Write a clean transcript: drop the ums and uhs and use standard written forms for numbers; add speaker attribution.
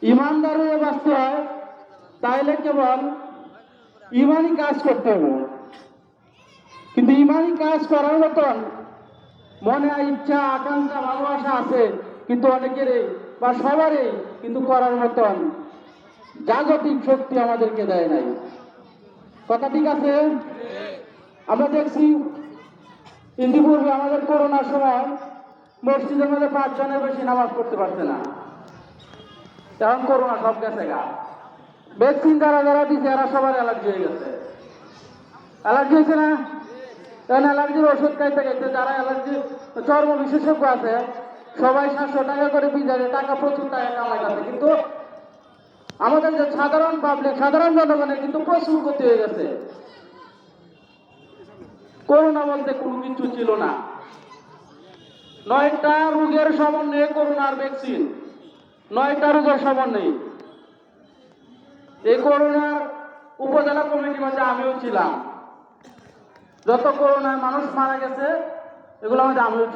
Speaker 1: ইমানদার হয়ে বাঁচতে হয়, তাইলে কেবল ইমানই কাজ করতে হবে। কিন্তু ইমানই কাজ করার মতন মনে ইচ্ছা, আকাঙ্ক্ষা, ভালোবাসা আছে, কিন্তু অনেকেরই বা সবারই কিন্তু করার মতন জাগতিক শক্তি আমাদেরকে দেয় নাই। কথা ঠিক আছে? আমরা দেখছি ইতিপূর্বে আমাদের করোনার সময় মসজিদের মধ্যে 5 জনের বেশি নামাজ পড়তে পারছে না। এখন করোনা সব গেছে গা। ভ্যাকসিন যারা যারা দিচ্ছে এরা সবার অ্যালার্জি হয়ে গেছে। অ্যালার্জি হয়েছে না? এখন অ্যালার্জির ওষুধ খাইতে খাইতে যারা অ্যালার্জি চর্ম বিশেষজ্ঞ আছে সবাই 700 টাকা করে বিজারে টাকা, প্রচুর টাকা কামাইতেছে, কিন্তু আমাদের যে সাধারণ পাবলিক, সাধারণ জনগণের কিন্তু প্রচুর ক্ষতি হয়ে গেছে। করোনা বলতে কোনো কিছু ছিল না। 9টা রোগের সমন্বয়ে করোনার ভ্যাকসিন, 9টা রোগের সমন্বয়ে। এই করোনার উপজেলা কমিটির মধ্যে আমিও ছিলাম। যত করোনায় মানুষ মারা গেছে এগুলো মধ্যে আমিও ছিলাম।